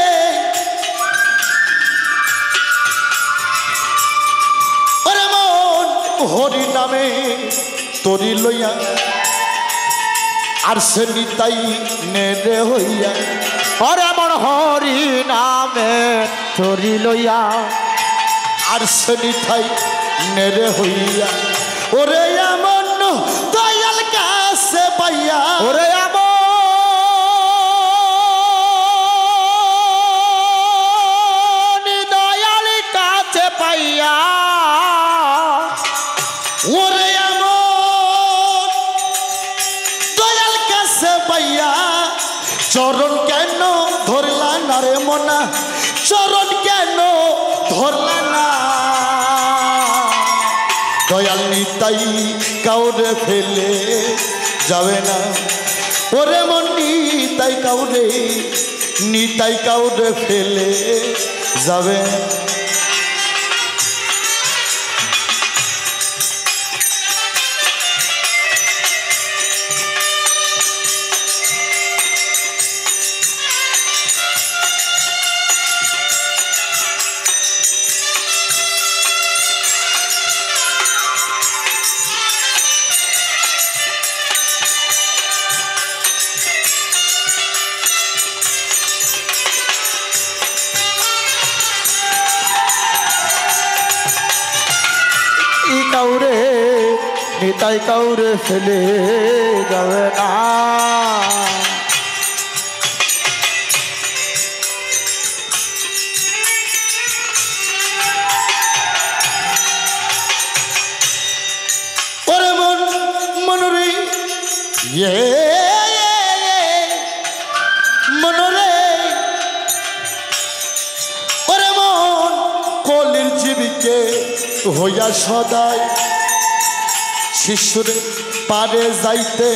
ওরে মন হরি নামে তরি লইয়া আর সে নিতাই নেড়ে হইয়া ওরে মন হরি নামে তরি লইয়া আর সে নিতাই নেড়ে হইয়া ওরে এমন দয়াল কাছে পাইয়া ওরে দয়াল কাছে পাইয়া ওরে এমন দয়াল কাছে পাইয়া চরণ কেন ধরলা না রে মনা চরণ কেন ধরলা না দয়াল নিতাই কাউরে ফেলে যাবে না ওরে মন নিতাই কাউরে ফেলে যাবে নিতাই কাউরে ফেলে যাবে না ওরে মনরে মনরে ওরে মন কলির জীবিকে হইয়া সদাই শিশুরে পারে যাইতে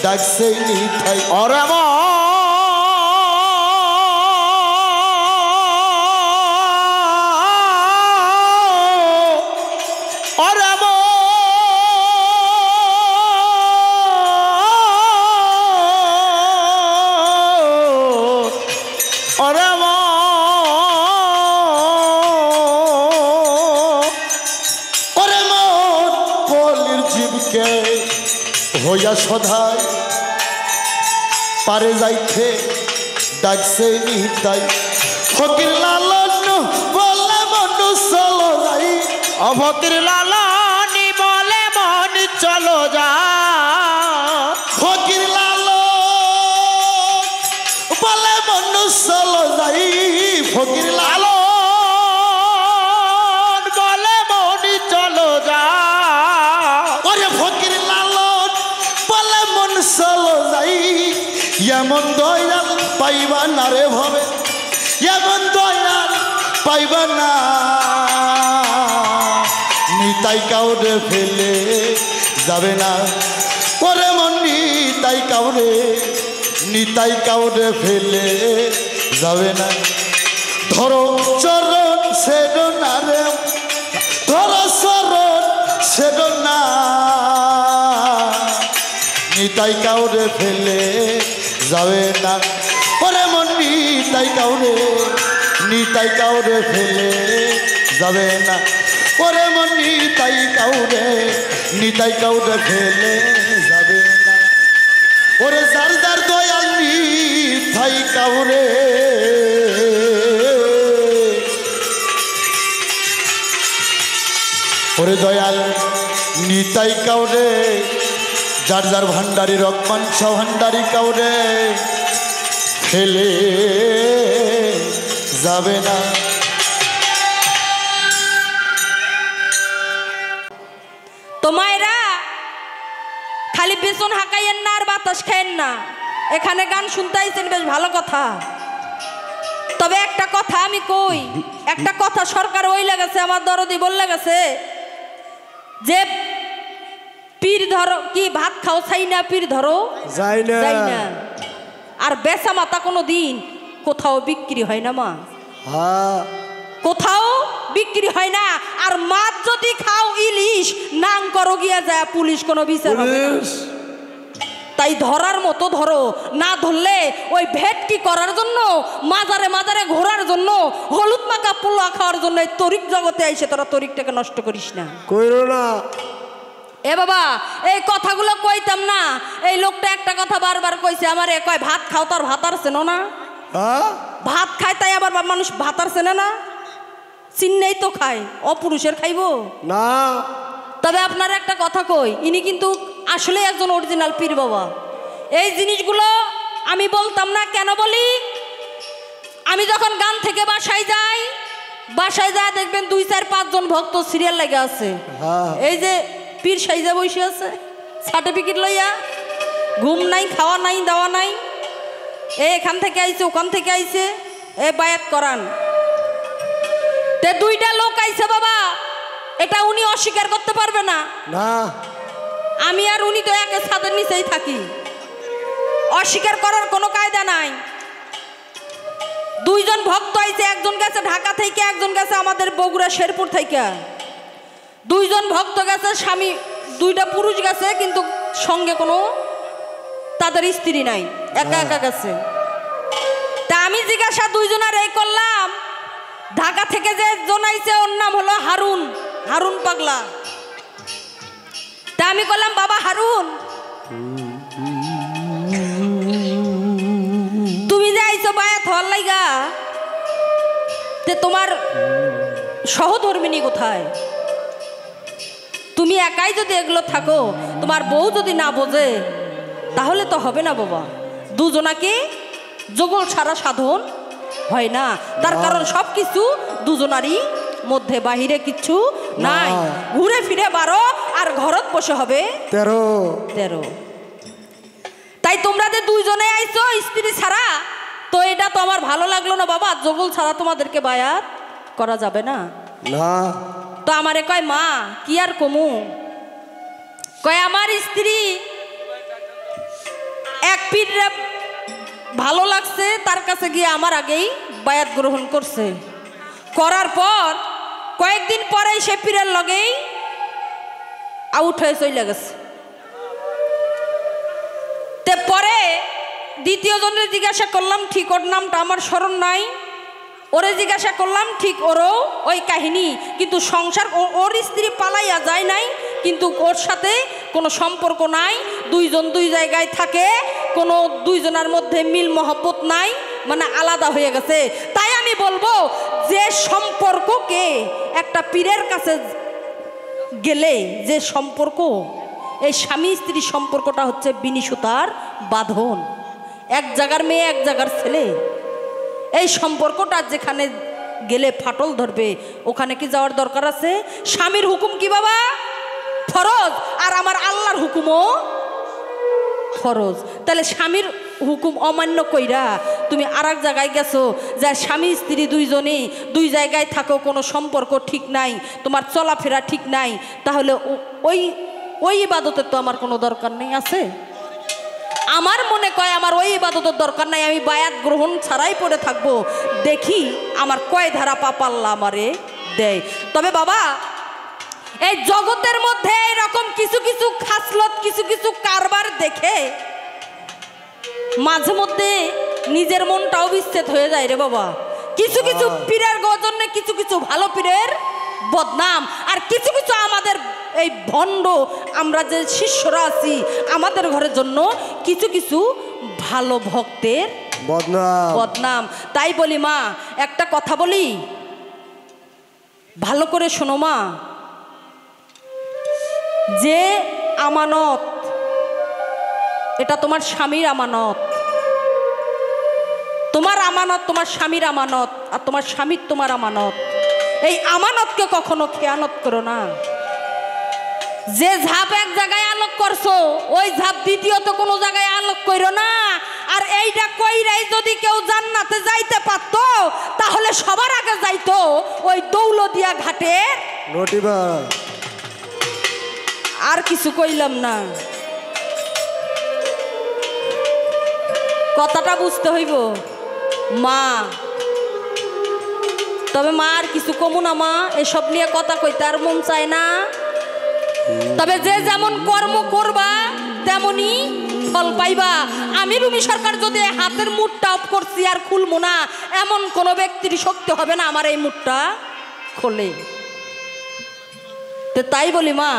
ডাকছে নিতাই ওরে হইয়া সদাই পারে যাইতে ডাকছে নিতাই ফকির লালন বলে মনু চলো যাই অভকির লালনি এমন দয়াল পাইবা না রে ভবে, এমন দয়াল পাইবা না। নিতাই কাউরে ফেলে যাবে না, ওরে মন নিতাই কাউরে, নিতাই কাউরে ফেলে যাবে না। ধরো চরণ সেরো না রে, ধরো চরণ সেরো না। নিতাই কাউরে ফেলে যাবে না, ওরে মন নিতাই কাউরে, নিতাই কাউরে ফেলে যাবে না। ওরে মন নিতাই কাউরে, নিতাই কাউরে ফেলে যাবে না। ওরে যার যার দয়াল নিতাই কাউরে, ওরে দয়াল নিতাই কাউরে, যার যার ভান্ডারি রকমান ভান্ডারি কাউরে ফেলে যাবে না। তো মায়েরা খালি পেছন হাঁকাইয়েন না আর বাতাস খাইয়েন না। এখানে গান শুনতে আইছেন, বেশ ভালো কথা। তবে একটা কথা আমি কই, একটা কথা সরকার ওই লাগাছে, আমার দরদি বললে গেছে যে পীর ধরো কি ভাত খাও চাই না, পীর ধরো যাই না। যাই না। আর বেচা মাথা কোনো দিন কোথাও বিক্রি হয় না মা, হ্যাঁ কোথাও বিক্রি হয় না। আর মাছ যদি খাও ইলিশ নাং করো গিয়া যায়, পুলিশ কোনো বিচার হবে না। তাই ধরার মতো ধরো, না ধরলে ওই ভেটকি করার জন্য, মাজারে মাজারে ঘোরার জন্য, হলুদ মাখা পোলা খাওয়ার জন্য এই তরিক জগতে আইসে তোরা তরিকটাকে নষ্ট করিস না, কইরো না। এ বাবা এই কথাগুলো কইতাম না, এই লোকটা একটা কথা বারবার কইছে আমারে, কয় ভাত খাও, তার ভাত আর চেনো না। হ্যাঁ ভাত খায় তাই আবার মানুষ ভাত আর চেনে না, চিন্নেই তো খায়, অপুরুষের খাইবো না। তবে আপনার একটা কথা কই, ইনি কিন্তু আসলে একজন অরিজিনাল পীর বাবা। এই জিনিসগুলো আমি বলতাম না, কেন বলি, আমি যখন গান থেকে বাসায় যাই, বাসায় যায় দেখবেন 2-4-5 জন ভক্ত সিরিয়াল লেগে আছে। হ্যাঁ এই যে পীর সাইজা বসে আছে সার্টিফিকেট লইয়া, ঘুম নাই, খাওয়া নাই, দাওয়া নাই, এখান থেকে আইছে, ওখান থেকে আইছে, এ বায়াত করান। তে 2টা লোক আইছে বাবা, এটা উনি অস্বীকার করতে পারবে না। না আমি আর উনি তো একে ছাদের নিচেই থাকি, অস্বীকার করার কোনো কায়দা নাই। 2 জন ভক্ত আইছে, একজন গেছে ঢাকা থেকে, একজন গেছে আমাদের বগুড়া শেরপুর থেকে। 2 জন ভক্ত গেছে, স্বামী 2টা পুরুষ গেছে, কিন্তু সঙ্গে কোনো তাদের স্ত্রী নাই, একা একা গেছে। তা আমি জিজ্ঞাসা 2 জনের এই করলাম, ঢাকা থেকে যে জন আইছে ওর নাম হলো হারুন, হারুন পাগলা। তা আমি বললাম বাবা হারুন, তুমি যে আইছো বায়াত হওয়ার লাইগা, তে তোমার সহধর্মিনী কোথায়? তুমি একাই যদি এগুলো থাকো, তোমার বউ যদি না বোঝে তাহলে তো হবে না বাবা। 2 জনাকে যুগল ছাড়া সাধন হয় না, তার কারণ সব কিছু 2 জনারই মধ্যে, বাহিরে কিচ্ছু নাই। ঘুরে ফিরে 12 আর ঘরত বসে হবে 13। তাই তোমরা যে 2 জনে আইছো স্ত্রী ছাড়া, তো এটা তো আমার ভালো লাগলো না বাবা। যুগল ছাড়া তোমাদেরকে বায়াত করা যাবে না। না তো আমারে কয় মা কি আর কমু, কয় আমার স্ত্রী এক পীররে ভালো লাগছে, তার কাছে গিয়ে আমার আগেই বায়াত গ্রহণ করছে। করার পর কয়েকদিন পরেই সে পীরের লগেই আউট হয়ে চলে গেছে। তে পরে 2য় জনের জিজ্ঞাসা করলাম, ঠিক ওর নামটা আমার স্মরণ নাই, ওরে জিজ্ঞাসা করলাম, ঠিক ওরও ওই কাহিনী, কিন্তু সংসার, ওর স্ত্রী পালাইয়া যায় নাই, কিন্তু ওর সাথে কোনো সম্পর্ক নাই, 2 জন 2 জায়গায় থাকে, কোনো 2 জনের মধ্যে মিল মহব্বত নাই, মানে আলাদা হয়ে গেছে। তাই আমি বলবো যে সম্পর্ককে একটা পীরের কাছে গেলে যে সম্পর্ক, এই স্বামী স্ত্রী সম্পর্কটা হচ্ছে বিনি সুতার বাঁধন, এক জায়গার মেয়ে এক জায়গার ছেলে। এই সম্পর্কটা যেখানে গেলে ফাটল ধরবে, ওখানে কি যাওয়ার দরকার আছে? স্বামীর হুকুম কি বাবা? ফরজ। আর আমার আল্লাহর হুকুমও ফরজ। তাহলে স্বামীর হুকুম অমান্য কইরা তুমি আর এক জায়গায় গেছো, যার স্বামী স্ত্রী দুইজনেই দুই জায়গায় থাকো, কোনো সম্পর্ক ঠিক নাই, তোমার চলাফেরা ঠিক নাই, তাহলে ওই ওই ইবাদতের তো আমার কোনো দরকার নেই। আছে আমার মনে কয় আমার ওই ইবাদতের দরকার নাই, আমি বায়াত গ্রহণ ছাড়াই পড়ে থাকবো, দেখি আমার কয় ধারা পাপ আল্লাহ আমারে দেয়। তবে বাবা, এই জগতের মধ্যে এরকম কিছু কিছু খাসলত, কিছু কিছু কারবার দেখে মাঝে মধ্যে নিজের মনটাও বিচ্ছেদ হয়ে যায় রে বাবা। কিছু কিছু পীরের গজনে কিছু কিছু ভালো পীরের বদনাম, আর কিছু কিছু আমাদের এই ভণ্ড আমরা যে শিষ্যরা আছি আমাদের ঘরের জন্য কিছু কিছু ভালো ভক্তের বদনাম। তাই বলি মা, একটা কথা বলি, ভালো করে শোনো মা, যে আমানত এটা তোমার স্বামীর আমানত, তোমার আমানত তোমার স্বামীর আমানত, আর তোমার স্বামীর তোমার আমানত। এই আমানতকে কখনো খেয়ানত করো না। যে ঝাপ এক জায়গায় আলোক করছো ওই ঝাপ দ্বিতীয়ত কোনো জায়গায় আলোক করো না। আর এইটা কইরাই যদি কেউ জান্নাতে যাইতে পারতো তাহলে সবার আগে যাইতো ওই দৌলদিয়া ঘাটের নটিবা। আর কিছু কইলাম না, কথাটা বুঝতে হইব মা। তবে মা আর কিছু কমু না মা, এসব নিয়ে কথা কইতে আর মন চায় না। তবে যে যেমন কর্ম করবা তেমনি ফল পাইবা। আমি রুমি সরকার যদি হাতের মুঠটা অফ করছি আর খুলবো না, এমন কোনো ব্যক্তির শক্তি হবে না আমার এই মুঠটা খোলে। তো তাই বলি মা,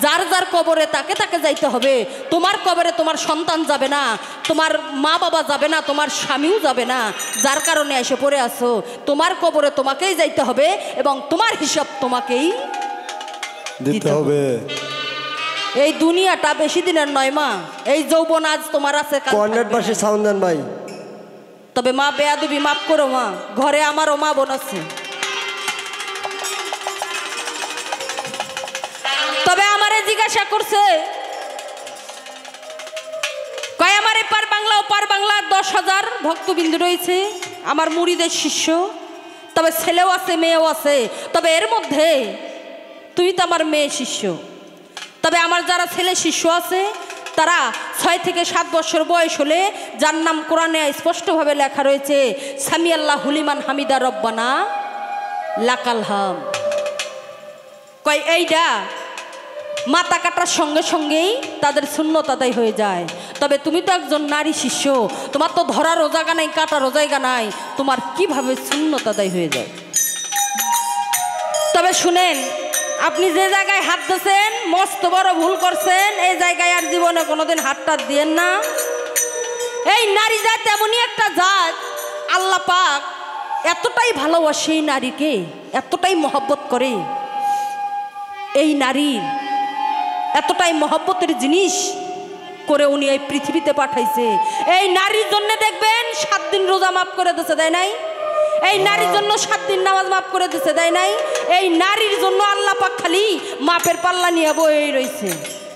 যার যার কবরে তাকে তাকে যাইতে হবে। তোমার কবরে তোমার সন্তান যাবে না, তোমার মা বাবা যাবে না, তোমার স্বামীও যাবে না, যার কারণে এসে পড়ে আসো। তোমার কবরে তোমাকেই যাইতে হবে এবং তোমার হিসাব তোমাকেই দিতে হবে। এই দুনিয়াটা বেশি দিনের নয় মা। এই যৌবন আজ তোমার আছে, ভাই। তবে মা বেয়াদবি মাফ করো মা, ঘরে আমারও মা বোন আছে। তবে আমারে জিজ্ঞাসা করছে, কয় আমার এপার বাংলা ওপার বাংলা 10,000 ভক্তবিন্দু রয়েছে, আমার মুরিদের শিষ্য। তবে ছেলেও আছে মেয়েও আছে, তবে এর মধ্যে তুই তো আমার মেয়ে শিষ্য। তবে আমার যারা ছেলে শিষ্য আছে তারা 6 থেকে 7 বছর বয়স হলে, যার নাম কোরআনে স্পষ্টভাবে লেখা রয়েছে সামি আল্লাহ হুলিমান হামিদা রব্বানা লাকাল হাম, কয় এইটা মাথা কাটার সঙ্গে সঙ্গেই তাদের সুন্নত আদায় হয়ে যায়। তবে তুমি তো একজন নারী শিষ্য, তোমার তো ধরারও জায়গা নাই, কাটারও জায়গা নাই, তোমার কিভাবে সুন্নত আদায় হয়ে যায়? তবে শুনেন, আপনি যে জায়গায় হাত দিয়েছেন মস্ত বড় ভুল করছেন। এই জায়গায় আর জীবনে কোনোদিন হাতটা দিয়েন না। এই নারী জাত এমনই একটা জাত, আল্লাহ পাক এতটাই ভালোবাসে এই নারীকে, এতটাই মহব্বত করে। এই নারীর এতটাই মহব্বতের জিনিস করে উনি এই পৃথিবীতে পাঠাইছে। এই নারীর জন্য দেখবেন 7 দিন রোজা মাফ করে দিতে দেয় নাই, এই নারীর জন্য 7 দিন নামাজ মাফ করে দিতে দেয় নাই। এই নারীর জন্য আল্লাহ পাক খালি মাপের পাল্লা নিয়ে বই রয়েছে,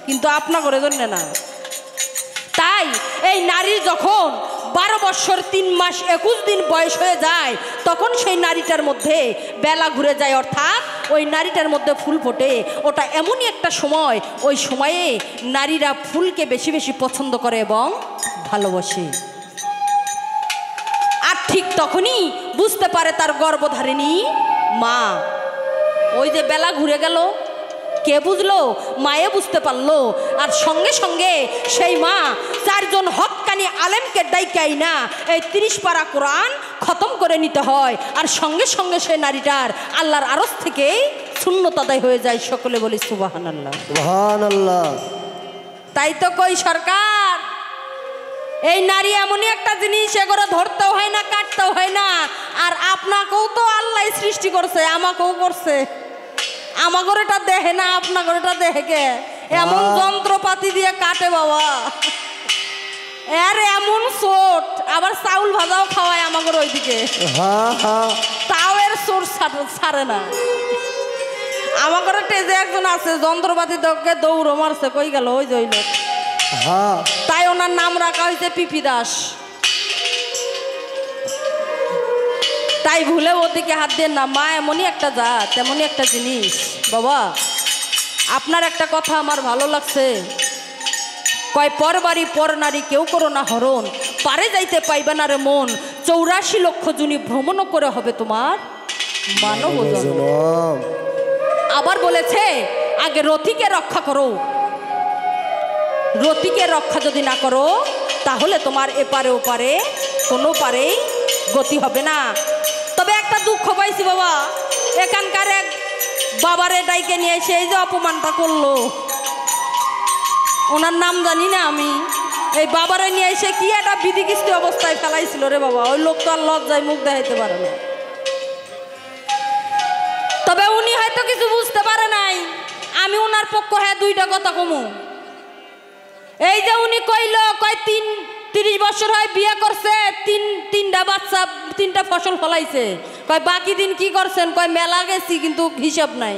কিন্তু আপনাদের জন্য না। তাই এই নারীর যখন 12 বছর 3 মাস 21 দিন বয়স হয়ে যায়, তখন সেই নারীটার মধ্যে বেলা ঘুরে যায়, অর্থাৎ ওই নারীটার মধ্যে ফুল ফোটে। ওটা এমনই একটা সময়, ওই সময়ে নারীরা ফুলকে বেশি বেশি পছন্দ করে এবং ভালোবাসে। আর ঠিক তখনই বুঝতে পারে তার গর্ভধারিণী মা। ওই যে বেলা ঘুরে গেল, কে বুঝলো? মায়ে বুঝতে পারলো। আর সঙ্গে সঙ্গে সেই মা 4 জন হক্কানি আলেমকে ডাইকাই না এই 30 পারা কোরআন খতম করে নিতে হয়। আর সঙ্গে সঙ্গে সেই নারীটার আল্লাহর আরশ থেকে সুন্নত আদায় হয়ে যায়। সকলে বলি সুবহানাল্লাহ, সুবহানাল্লাহ। তাই তো কই সরকার, এই নারী এমনই একটা জিনিস, এগুলো ধরতেও হয় না, কাটতেও হয় না। আর আপনাকেও তো আল্লাহ সৃষ্টি করছে, আমাকেও করছে। আমাগর এটা দেখে না, আপনাগর এটা দেখে কে? এমন যন্ত্রপাতি দিয়ে কাটে বাবা, এর এমন চোট, আবার চাউল ভাজাও খাওয়ায় আমাগর ওইদিকে, তাও এর চোট ছাড়ে না। আমাগর টেজে একজন আছে যন্ত্রপাতি দৌড় মারছে, কই গেল? ওই যে হ্যাঁ তাই ওনার নাম রাখা হয়েছে পিপি দাস। তাই ভুলে ওদিকে হাত দেন না, মা এমনই একটা জাত, তেমনই একটা জিনিস। বাবা আপনার একটা কথা আমার ভালো লাগছে, কয় পর বাড়ি পর নারী কেউ করো না হরণ, পারে যাইতে পাইবে না রে মন, 84 লক্ষ জুনি ভ্রমণও করে হবে তোমার মানব জন্ম। আবার বলেছে আগে রতিকে রক্ষা করো, রতিকে রক্ষা যদি না করো তাহলে তোমার এপারে ওপারে কোনো পারেই গতি হবে না। তবে একটা দুঃখ পাইছি বাবা, এখানকার এক বাবারে ডাইকে নিয়ে এসে এই যে অপমানটা করলো, ওনার নাম জানি না আমি, এই বাবারে নিয়ে এসে কি একটা বিধিকিস্তি অবস্থায় ফেলাইছিল রে বাবা। ওই লোক তো আর লজ্জায় মুখ দেখাইতে পারে না। তবে উনি হয়তো কিছু বুঝতে পারে নাই, আমি ওনার পক্ষ হ্যাঁ দুইটা কথা কমু। এই যে উনি কইল কয় 30 বছর হয় বিয়ে করছে, তিনটা বাচ্চা, 3টা ফসল ফলাইছে, কয় বাকি দিন কি করছেন, কয় মেলা গেছি কিন্তু হিসাব নাই।